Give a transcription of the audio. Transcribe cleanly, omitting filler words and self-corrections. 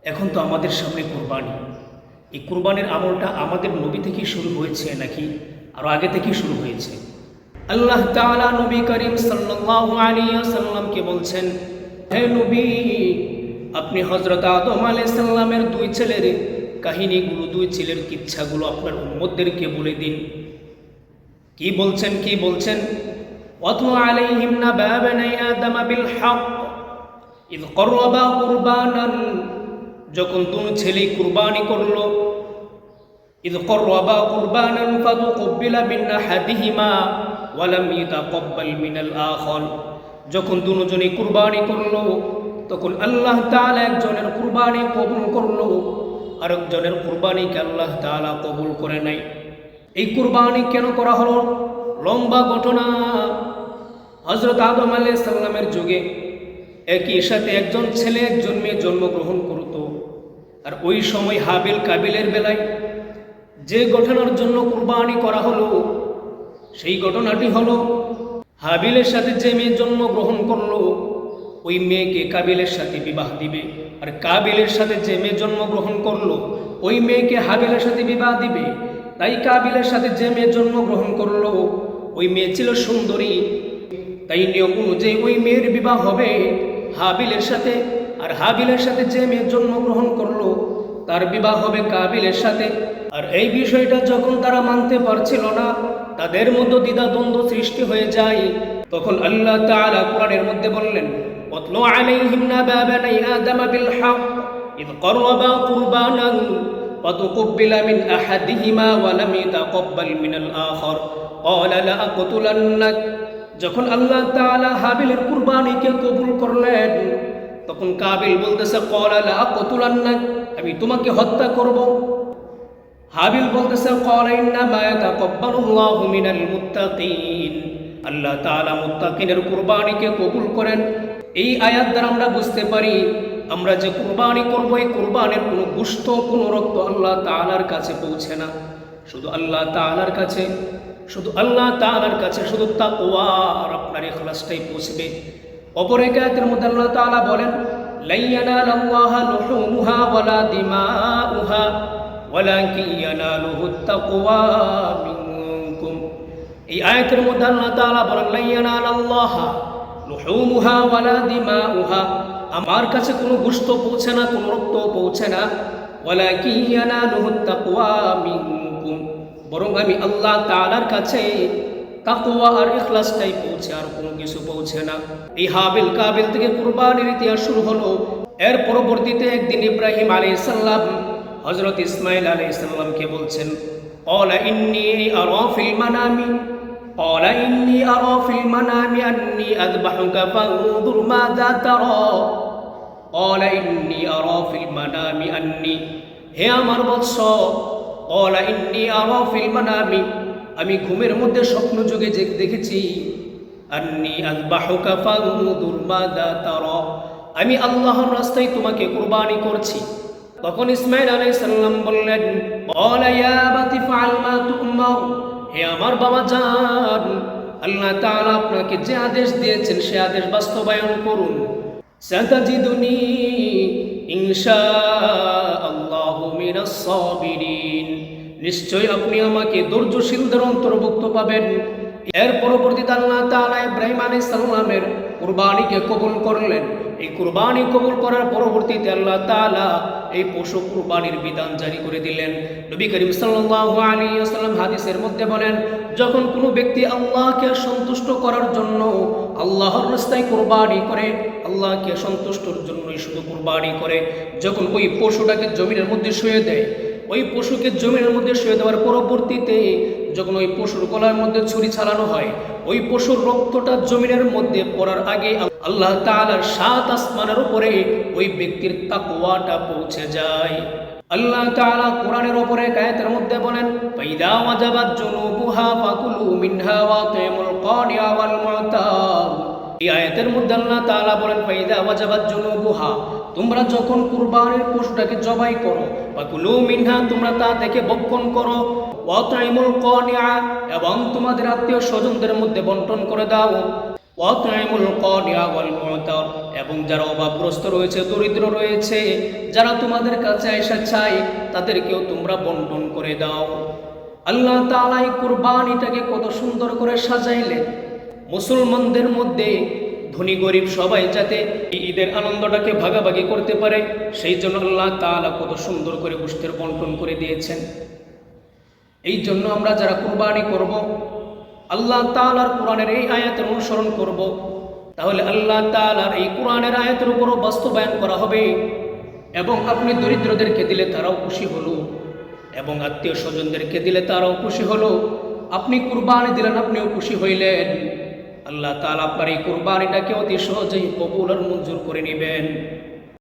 এখন তো আমাদের সামনে কুরবানি। এই কুরবানির আমলটা আমাদের নবী থেকেই শুরু হয়েছে নাকি আরো আগে থেকেই শুরু হয়েছে? আল্লাহ তাআলা নবী করিম সাল্লাল্লাহু আলাইহি ওয়াসাল্লামকে বলছেন, হে নবী, আপনি হযরত আদম আলাইহিস সালামের দুই ছেলের কাহিনীগুলো, দুই ছেলের কিচ্ছাগুলো আপনার উম্মতদেরকে বলে দিন। কি বলছেন? ওয়াতলু আলাইহিম নাবা বানি আদম বিল হক ইয করবা কুরবানান, যখন দুই ছেলে কুরবানি করলো, ইয করবা কুরবানান ফাতুকবিলা মিন আহাদিহিমা ওয়া লাম ইয়াতাকাব্বাল মিনাল আখার, যখন দুজনে কুরবানি করলো তখন আল্লাহ তাআলা একজনের কুরবানি কবুল করলো, আরেকজনের কুরবানিকে আল্লাহ তাআলা কবুল করে নাই। এই কুরবানি কেন করা হলো? লম্বা ঘটনা। হযরত আদম আলাইহিস সালামের যুগে একই সাথে একজন ছেলে একজন মেয়ে জন্মগ্রহণ করত। আর ওই সময় হাবিল কাবিলের বেলায় যে ঘটনার জন্য কুরবানি করা হলো, সেই ঘটনাটি হলো হাবিলের সাথে যে মেয়ে জন্মগ্রহণ করলো, ওই মেয়েকে কাবিলের সাথে বিবাহ দিবে। আর কাবিলের সাথে যে মেয়ে জন্মগ্রহণ করলো, ওই মেয়েকে হাবিলের সাথে বিবাহ দিবে। তাই কাবিলের সাথে যে মেয়ে জন্মগ্রহণ করলো, ওই মেয়ে ছিল সুন্দরী, তাই নিয়ম অনুযায়ী ওই মেয়ের বিবাহ হবে হাবিলের সাথে। আর হাবিলের সাথে যে মেয়ে জন্মগ্রহণ করলো, তার বিবাহ হবে কাবিলের সাথে। আর এই বিষয়টা যখন তারা মানতে পারছিল না, তাদের মধ্যে দ্বিধাদ্বন্দ্ব সৃষ্টি হয়ে যায়, তখন আল্লাহ তাআলা কোরআনের মধ্যে বললেন, ওয়াতলু আলাইহিম নাবা বানি আদম বিল হক ইয করবা কুরবানান ফাতুকবিলা মিন আহাদিহিমা ওয়া লাম ইয়াতাকাব্বাল মিনাল আখার ক্বালা লা আকতুলান্নাক। যখন আল্লাহ তাআলা হাবিলের কুরবানিকে কবুল করলেন, তখন কাবিল বলতেছে, ক্বালা লা আকতুলান্নাক, আমি তোমাকে হত্যা করব। হাবিল বলতেছে, ক্বালা ইন্নামা ইয়াতাকাব্বালুল্লাহু মিনাল মুত্তাকিন, আল্লাহ তাআলা মুত্তাকিনের কুরবানিকে কবুল করেন। এই আয়াত দ্বারা আমরা বুঝতে পারি, আমরা যে কুরবানি করব, এই কুরবানির কোনো গোশত, কোনো রক্ত আল্লাহ তাআলার কাছে পৌঁছে না। শুধু আল্লাহ তাআলার কাছে, শুধু তাকওয়া আর আপনার ইখলাসটাই পৌঁছবে। অপর এক আয়াতের মধ্যে আল্লাহ তাআলা বলেন, লা ইয়ানালাল্লাহা লুহুমুহা ওয়ালা দিমাউহা ওয়ালাকিন ইয়ানালুহুত তাকওয়া মিনকুম। এই আয়াতের মধ্যে আল্লাহ তাআলা বলেন, লা ইয়ানালাল্লাহা লুহুমুহা ওয়ালা দিমাউহা, আমার কাছে কোনো গোশত পৌঁছে না, কোনো রক্ত পৌঁছে না। ওয়ালাকিন ইয়ানালুহুত তাকওয়া মিনকুম, বরং আমি আল্লাহ তাআলার কাছে তাকওয়া আর ইখলাসটাই পৌঁছে, আর কোনো কিছু পৌঁছে না। এই হাবিল কাবিল থেকে কুরবানির ইতিহাস শুরু হলো। এর পরবর্তীতে একদিন ইব্রাহিম আলাইহিস সালাম হযরত ইসমাঈল আলাইহিস সালামকে বলছেন, ক্বালা ইন্নী আরা ফিল মানামি আন্নী আযবাহুকা ফানজুর মাযা তারা। ক্বালা ইন্নী আরা ফিল মানামি আন্নী, হে আমার বৎস, ক্বালা ইন্নী আরা ফিল মানামি, আমি ঘুমের মধ্যে স্বপ্ন যোগে দেখেছি, আন্নী আযবাহুকা ফানজুর মাযা তারা, আমি আল্লাহর রাস্তায় তোমাকে কুরবানি করছি। তখন ইসমাঈল আলাইহিস সালাম বললেন, ক্বালা ইয়া আবাতি ফাআল মা তু'মার, হে আমার বাবা জান, আল্লাহ তাআলা আপনাকে যে আদেশ দিয়েছেন সে আদেশ বাস্তবায়ন করুন। সাতাজিদুনি ইনশাআল্লাহু মিনাস সাবিরিন, নিশ্চয় আপনি আমাকে ধৈর্যশীলদের অন্তর্ভুক্ত পাবেন। এর পরবর্তীতে আল্লাহ তাআলা ইব্রাহিম আলাইহিস সালামের কুরবানিকে কবুল করলেন। এই কুরবানি কবুল করার পরবর্তীতে আল্লাহ তাআলা এই পশু কুরবানির বিধান জারি করে দিলেন। নবী করিম সাল্লাল্লাহু আলাইহি ওয়াসাল্লাম হাদিসের মধ্যে বলেন, যখন কোনো ব্যক্তি আল্লাহকে সন্তুষ্ট করার জন্য আল্লাহর রাস্তায় কুরবানি করে, আল্লাহকে সন্তুষ্টর জন্যই শুধু কুরবানি করে, যখন ওই পশুটাকে জমিনের মধ্যে শুয়ে দেয়, ওই পশুকে জমিনের মধ্যে শুয়ে দেওয়ার পরবর্তীতে যখন ওই পশুর গলার মধ্যে ছুরি চালানো হয়, ওই পশুর রক্তটা জমিনের মধ্যে পড়ার আগে আল্লাহ তাআলার ৭ আসমানের উপরে ওই ব্যক্তির তাকওয়াটা পৌঁছে যায়। আল্লাহ তাআলা কোরআনের উপরে আয়াতের মধ্যে বলেন, ফাইদা ওয়াজাবাত জুনুবুহা ফাকুলু মিনহা ওয়াতিমুল কানিয়া ওয়াল মুতার। এই আয়াতের মধ্যে আল্লাহ তাআলা বলেন, ফাইদা ওয়াজাবাত জুনুবুহা, তোমরা যখন কুরবানির পশুটাকে জবাই করো, ফাকুলু মিনহা, তোমরা তা থেকে ভক্ষণ করো, ওয়াতিমুল কানিয়া, এবং তোমাদের আত্মীয় স্বজনদের মধ্যে বন্টন করে দাও, ওয়াত'ইমুল কানিয়া ওয়াল মু'তার, এবং যারা অভাবগ্রস্ত রয়েছে, দরিদ্র রয়েছে, যারা তোমাদের কাছে এসে চায়, তাদেরকেও তোমরা বন্টন করে দাও। আল্লাহ তাআলা এই কুরবানিটাকে কত সুন্দর করে সাজাইলেন। মুসলমানদের মধ্যে ধনী গরিব সবাই যাতে এই ঈদের আনন্দটাকে ভাগাভাগি করতে পারে, সেই জন্য আল্লাহ তাআলা কত সুন্দর করে গোশতের বন্টন করে দিয়েছেন। এই জন্য আমরা যারা কুরবানি করব, আল্লাহ তাআলার কোরআনের এই আয়াতের অনুসরণ করব, তাহলে আল্লাহ তাআলার এই কোরআনের আয়াতের উপরও বাস্তবায়ন করা হবে। এবং আপনি দরিদ্রদেরকে দিলে তারাও খুশি হলো, এবং আত্মীয় স্বজনদেরকে দিলে তারাও খুশি হলো। আপনি কুরবানি দিলেন, আপনিও খুশি হইলেন। আল্লাহ তাআলা আপনার এই কুরবানিটাকে অতি সহজেই কবুল আর মঞ্জুর করে নেবেন।